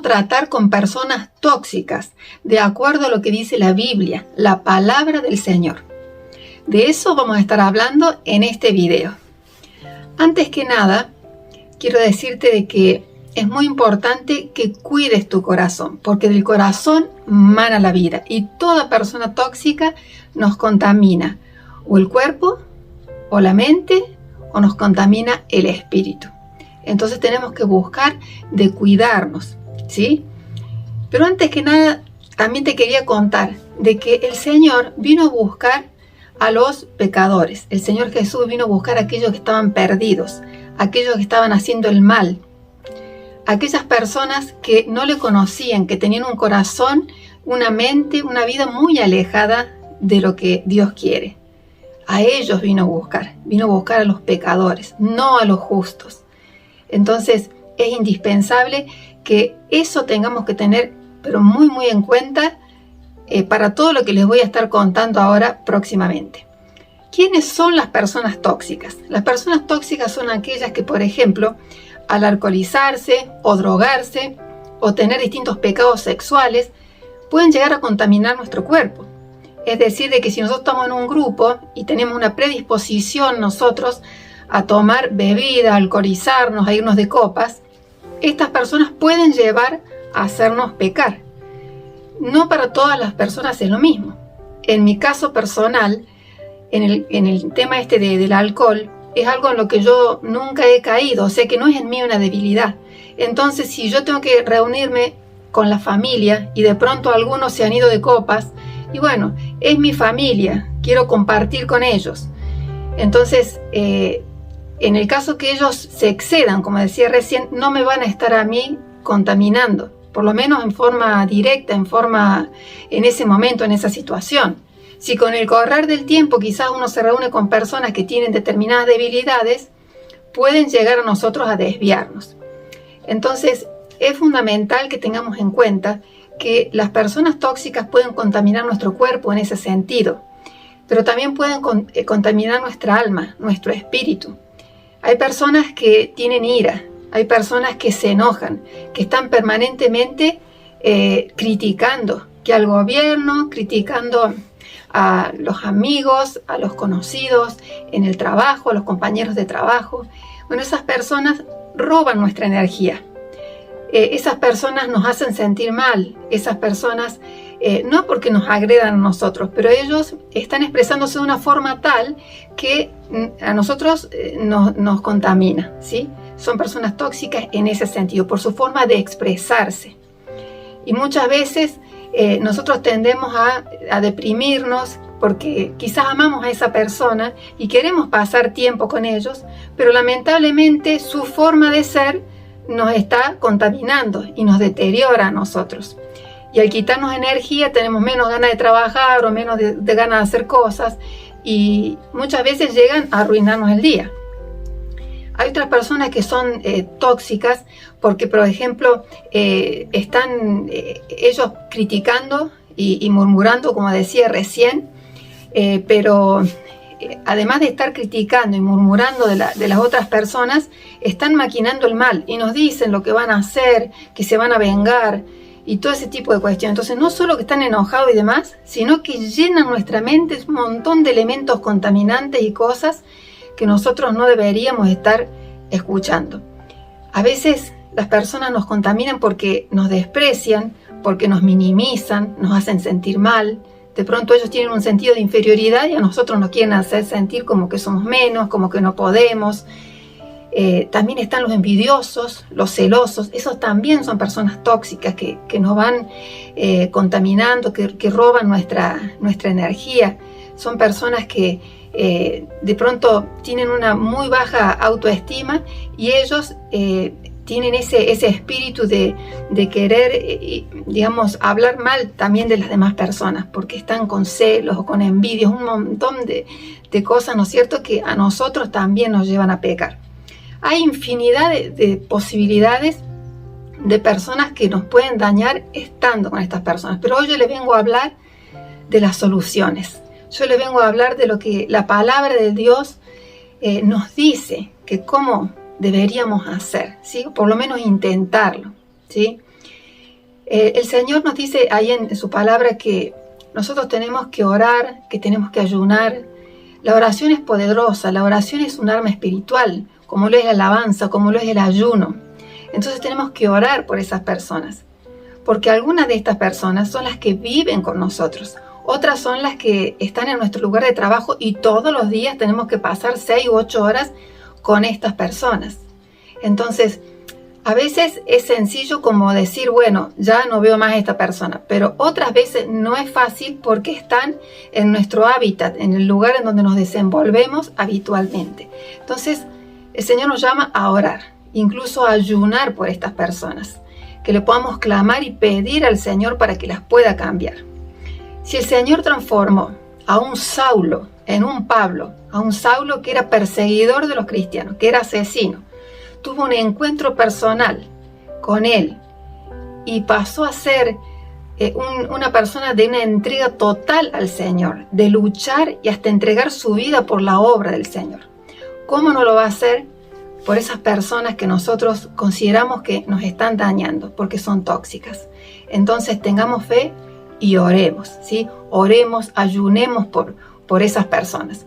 tratar con personas tóxicas, de acuerdo a lo que dice la Biblia, la palabra del Señor. De eso vamos a estar hablando en este video. Antes que nada, quiero decirte de que es muy importante que cuides tu corazón, porque del corazón mana la vida y toda persona tóxica nos contamina, o el cuerpo, o la mente, o nos contamina el espíritu. Entonces tenemos que buscar de cuidarnos, ¿sí? Pero antes que nada, también te quería contar de que el Señor vino a buscar a los pecadores. El Señor Jesús vino a buscar a aquellos que estaban perdidos, aquellos que estaban haciendo el mal, aquellas personas que no le conocían, que tenían un corazón, una mente, una vida muy alejada de lo que Dios quiere. A ellos vino a buscar a los pecadores, no a los justos. Entonces es indispensable que eso tengamos que tener, pero muy muy en cuenta para todo lo que les voy a estar contando ahora próximamente. ¿Quiénes son las personas tóxicas? Las personas tóxicas son aquellas que, por ejemplo, al alcoholizarse o drogarse o tener distintos pecados sexuales, pueden llegar a contaminar nuestro cuerpo. Es decir, de que si nosotros estamos en un grupo y tenemos una predisposición nosotros a tomar bebida, a alcoholizarnos, a irnos de copas, estas personas pueden llevar a hacernos pecar. No para todas las personas es lo mismo. En mi caso personal, en el tema del alcohol, es algo en lo que yo nunca he caído, o sea que no es en mí una debilidad. Entonces, si yo tengo que reunirme con la familia y de pronto algunos se han ido de copas, y bueno, es mi familia, quiero compartir con ellos. Entonces, en el caso que ellos se excedan, como decía recién, no me van a estar a mí contaminando, por lo menos en forma directa, en ese momento, en esa situación. Si con el correr del tiempo quizás uno se reúne con personas que tienen determinadas debilidades, pueden llegar a nosotros a desviarnos. Entonces, es fundamental que tengamos en cuenta que las personas tóxicas pueden contaminar nuestro cuerpo en ese sentido, pero también pueden contaminar nuestra alma, nuestro espíritu. Hay personas que tienen ira, hay personas que se enojan, que están permanentemente criticando, que al gobierno, criticando a los amigos, a los conocidos, en el trabajo, a los compañeros de trabajo. Bueno, esas personas roban nuestra energía. Esas personas nos hacen sentir mal, esas personas, no porque nos agredan a nosotros, pero ellos están expresándose de una forma tal que a nosotros nos contamina, ¿sí? Son personas tóxicas en ese sentido, por su forma de expresarse. Y muchas veces nosotros tendemos a deprimirnos porque quizás amamos a esa persona y queremos pasar tiempo con ellos, pero lamentablemente su forma de ser nos está contaminando y nos deteriora a nosotros. Y al quitarnos energía tenemos menos ganas de trabajar o menos de ganas de hacer cosas y muchas veces llegan a arruinarnos el día. Hay otras personas que son tóxicas porque, por ejemplo, están ellos criticando y murmurando, como decía recién, pero además de estar criticando y murmurando de las otras personas, están maquinando el mal y nos dicen lo que van a hacer, que se van a vengar y todo ese tipo de cuestiones. Entonces no solo que están enojados y demás, sino que llenan nuestra mente un montón de elementos contaminantes y cosas que nosotros no deberíamos estar escuchando. A veces las personas nos contaminan porque nos desprecian, porque nos minimizan, nos hacen sentir mal. De pronto ellos tienen un sentido de inferioridad y a nosotros nos quieren hacer sentir como que somos menos, como que no podemos. También están los envidiosos, los celosos. Esos también son personas tóxicas que nos van contaminando, que roban nuestra energía. Son personas que de pronto tienen una muy baja autoestima y ellos tienen ese espíritu de querer, digamos, hablar mal también de las demás personas, porque están con celos o con envidias, un montón de cosas, ¿no es cierto?, que a nosotros también nos llevan a pecar. Hay infinidad de posibilidades de personas que nos pueden dañar estando con estas personas, pero hoy yo les vengo a hablar de las soluciones. Yo les vengo a hablar de lo que la palabra de Dios nos dice, que cómo deberíamos hacer, ¿sí? Por lo menos intentarlo, ¿sí? El Señor nos dice ahí en su palabra que nosotros tenemos que orar, que tenemos que ayunar. La oración es poderosa, la oración es un arma espiritual, como lo es la alabanza, como lo es el ayuno. Entonces tenemos que orar por esas personas, porque algunas de estas personas son las que viven con nosotros, otras son las que están en nuestro lugar de trabajo y todos los días tenemos que pasar 6 u 8 horas con estas personas. Entonces, a veces es sencillo como decir, bueno, ya no veo más a esta persona, pero otras veces no es fácil porque están en nuestro hábitat, en el lugar en donde nos desenvolvemos habitualmente. Entonces, el Señor nos llama a orar, incluso a ayunar por estas personas, que le podamos clamar y pedir al Señor para que las pueda cambiar. Si el Señor transformó a un Saulo en un Pablo, a un Saulo que era perseguidor de los cristianos, que era asesino, tuvo un encuentro personal con él y pasó a ser una persona de una entrega total al Señor, de luchar y hasta entregar su vida por la obra del Señor. ¿Cómo no lo va a hacer? Por esas personas que nosotros consideramos que nos están dañando, porque son tóxicas. Entonces tengamos fe y oremos, ¿sí? Oremos, ayunemos por esas personas.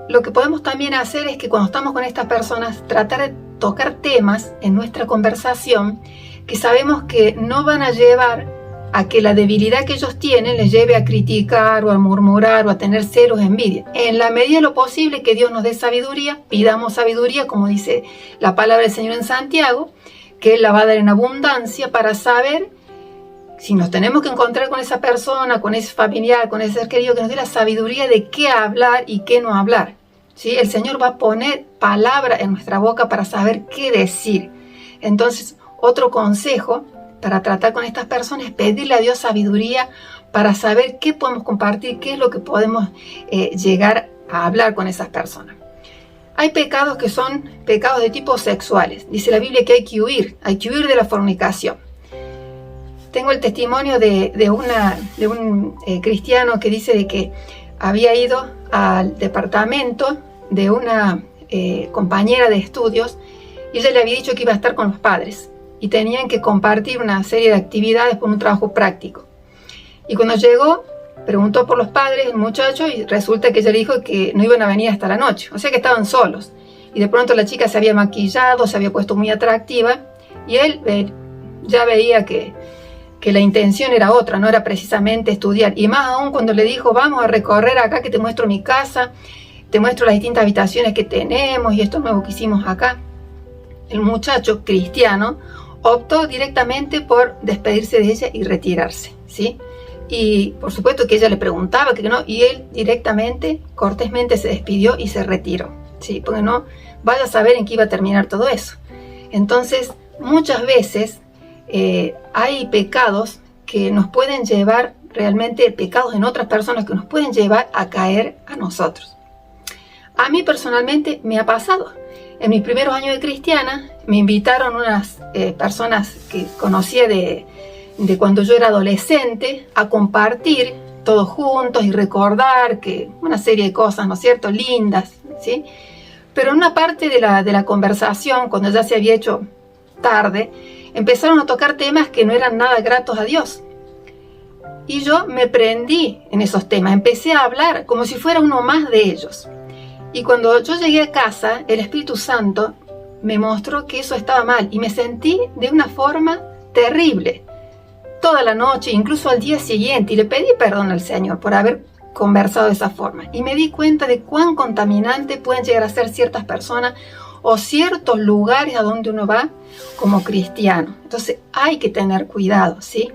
Lo que podemos también hacer es que cuando estamos con estas personas, tratar de tocar temas en nuestra conversación que sabemos que no van a llevar a que la debilidad que ellos tienen les lleve a criticar o a murmurar o a tener celos, envidia. En la medida de lo posible que Dios nos dé sabiduría, pidamos sabiduría, como dice la palabra del Señor en Santiago, que Él la va a dar en abundancia para saber si nos tenemos que encontrar con esa persona, con ese familiar, con ese ser querido, que nos dé la sabiduría de qué hablar y qué no hablar. ¿Sí? El Señor va a poner palabra en nuestra boca para saber qué decir. Entonces, otro consejo para tratar con estas personas es pedirle a Dios sabiduría para saber qué podemos compartir, qué es lo que podemos llegar a hablar con esas personas. Hay pecados que son pecados de tipo sexuales. Dice la Biblia que hay que huir de la fornicación. Tengo el testimonio de un cristiano que dice de que había ido al departamento de una compañera de estudios y ella le había dicho que iba a estar con los padres y tenían que compartir una serie de actividades por un trabajo práctico. Y cuando llegó, preguntó por los padres el muchacho y resulta que ella le dijo que no iban a venir hasta la noche, o sea que estaban solos. Y de pronto la chica se había maquillado, se había puesto muy atractiva y él ya veía que la intención era otra, no era precisamente estudiar. Y más aún cuando le dijo, vamos a recorrer acá que te muestro mi casa, te muestro las distintas habitaciones que tenemos y esto nuevo que hicimos acá. El muchacho cristiano optó directamente por despedirse de ella y retirarse, ¿sí? Y por supuesto que ella le preguntaba que no, y él directamente, cortésmente se despidió y se retiró, ¿sí? Porque no vaya a saber en qué iba a terminar todo eso. Entonces, muchas veces hay pecados que nos pueden llevar, realmente pecados en otras personas que nos pueden llevar a caer a nosotros. A mí personalmente me ha pasado. En mis primeros años de cristiana me invitaron unas personas que conocía de cuando yo era adolescente a compartir todos juntos y recordar que una serie de cosas, ¿no es cierto?, lindas, ¿sí? Pero en una parte de la conversación, cuando ya se había hecho tarde, empezaron a tocar temas que no eran nada gratos a Dios. Y yo me prendí en esos temas, empecé a hablar como si fuera uno más de ellos. Y cuando yo llegué a casa, el Espíritu Santo me mostró que eso estaba mal y me sentí de una forma terrible. Toda la noche, incluso al día siguiente, y le pedí perdón al Señor por haber conversado de esa forma. Y me di cuenta de cuán contaminante pueden llegar a ser ciertas personas o ciertos lugares a donde uno va como cristiano. Entonces hay que tener cuidado, ¿sí?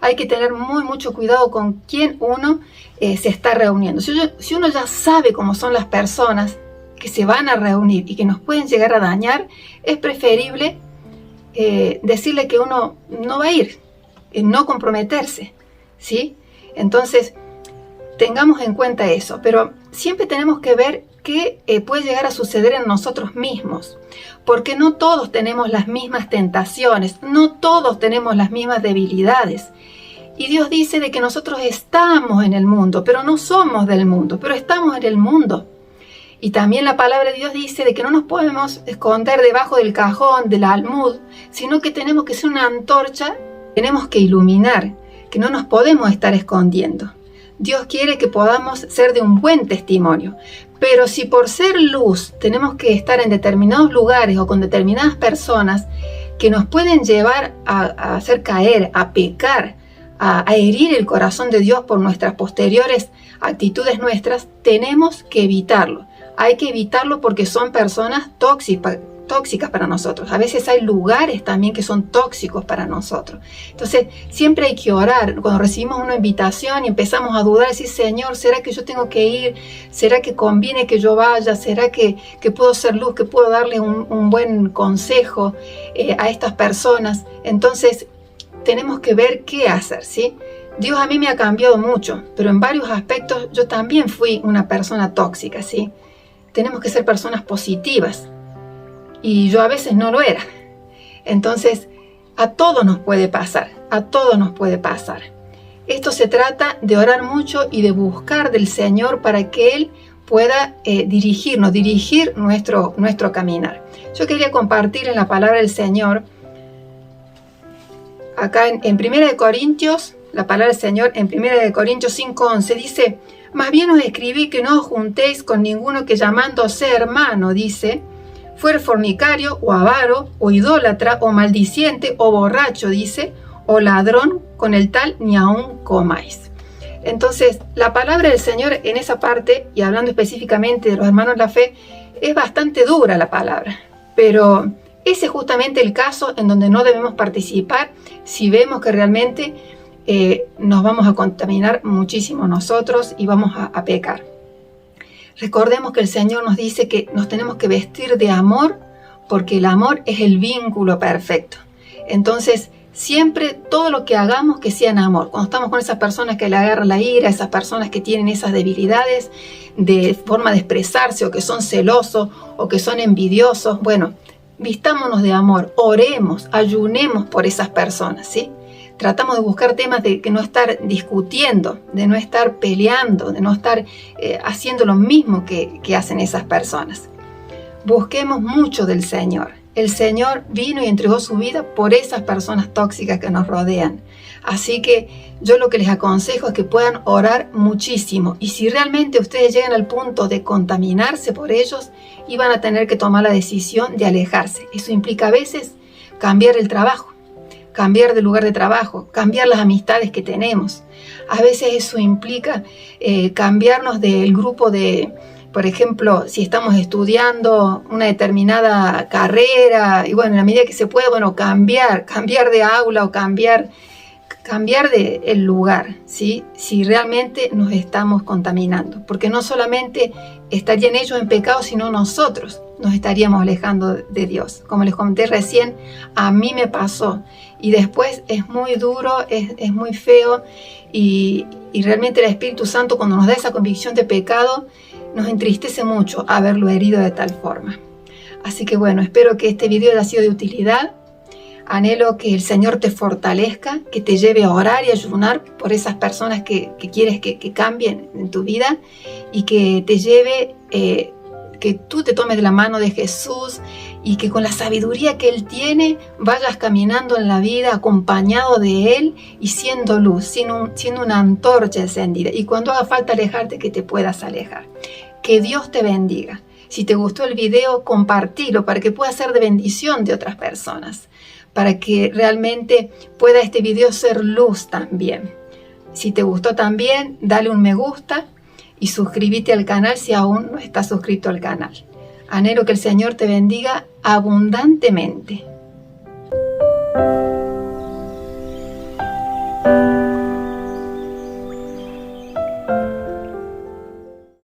Hay que tener mucho cuidado con quién uno se está reuniendo. Si uno ya sabe cómo son las personas que se van a reunir y que nos pueden llegar a dañar, es preferible decirle que uno no va a ir, no comprometerse, ¿sí? Entonces, tengamos en cuenta eso, pero siempre tenemos que ver qué puede llegar a suceder en nosotros mismos, porque no todos tenemos las mismas tentaciones, no todos tenemos las mismas debilidades. Y Dios dice de que nosotros estamos en el mundo, pero no somos del mundo, pero estamos en el mundo. Y también la palabra de Dios dice de que no nos podemos esconder debajo del cajón, del almud, sino que tenemos que ser una antorcha, tenemos que iluminar, que no nos podemos estar escondiendo. Dios quiere que podamos ser de un buen testimonio. Pero si por ser luz tenemos que estar en determinados lugares o con determinadas personas que nos pueden llevar a hacer caer, a pecar, a herir el corazón de Dios por nuestras posteriores actitudes nuestras, tenemos que evitarlo. Hay que evitarlo porque son personas tóxicas para nosotros. A veces hay lugares también que son tóxicos para nosotros. Entonces, siempre hay que orar. Cuando recibimos una invitación y empezamos a dudar, decir, Señor, ¿será que yo tengo que ir? ¿Será que conviene que yo vaya? ¿Será que puedo ser luz? ¿Que puedo darle un buen consejo a estas personas? Entonces, tenemos que ver qué hacer, ¿sí? Dios a mí me ha cambiado mucho, pero en varios aspectos yo también fui una persona tóxica, ¿sí? Tenemos que ser personas positivas. Y yo a veces no lo era. Entonces, a todos nos puede pasar, a todos nos puede pasar. Esto se trata de orar mucho y de buscar del Señor para que Él pueda dirigir nuestro caminar. Yo quería compartir en la palabra del Señor, acá en 1 Corintios, la palabra del Señor en 1 Corintios 5:11 dice, más bien os escribí que no os juntéis con ninguno que llamándose hermano, dice, fuere fornicario, o avaro, o idólatra, o maldiciente, o borracho, dice, o ladrón, con el tal ni aun comáis. Entonces, la palabra del Señor en esa parte, y hablando específicamente de los hermanos de la fe, es bastante dura la palabra, pero ese es justamente el caso en donde no debemos participar si vemos que realmente nos vamos a contaminar muchísimo nosotros y vamos a pecar. Recordemos que el Señor nos dice que nos tenemos que vestir de amor porque el amor es el vínculo perfecto. Entonces, siempre todo lo que hagamos que sea en amor. Cuando estamos con esas personas que le agarran la ira, esas personas que tienen esas debilidades de forma de expresarse o que son celosos o que son envidiosos, bueno, vistámonos de amor, oremos, ayunemos por esas personas, ¿sí? Tratamos de buscar temas de que no estar discutiendo, de no estar peleando, de no estar haciendo lo mismo que hacen esas personas. Busquemos mucho del Señor. El Señor vino y entregó su vida por esas personas tóxicas que nos rodean. Así que yo lo que les aconsejo es que puedan orar muchísimo. Y si realmente ustedes llegan al punto de contaminarse por ellos, iban a tener que tomar la decisión de alejarse. Eso implica a veces cambiar el trabajo, cambiar de lugar de trabajo, cambiar las amistades que tenemos. A veces eso implica cambiarnos del grupo de, por ejemplo, si estamos estudiando una determinada carrera, y bueno, en la medida que se pueda, bueno, cambiar de aula o cambiar de el lugar, ¿sí? Si realmente nos estamos contaminando. Porque no solamente estarían ellos en pecado, sino nosotros nos estaríamos alejando de Dios. Como les comenté recién, a mí me pasó. Y después es muy duro, es muy feo. Y realmente el Espíritu Santo, cuando nos da esa convicción de pecado, nos entristece mucho haberlo herido de tal forma. Así que bueno, espero que este video haya sido de utilidad. Anhelo que el Señor te fortalezca, que te lleve a orar y ayunar por esas personas que quieres que cambien en tu vida y que te lleve, que tú te tomes de la mano de Jesús y que con la sabiduría que Él tiene vayas caminando en la vida acompañado de Él y siendo luz, siendo una antorcha encendida. Y cuando haga falta alejarte, que te puedas alejar. Que Dios te bendiga. Si te gustó el video, compartilo para que pueda ser de bendición de otras personas, para que realmente pueda este video ser luz también. Si te gustó también, dale un me gusta y suscríbete al canal si aún no estás suscrito al canal. Anhelo que el Señor te bendiga abundantemente.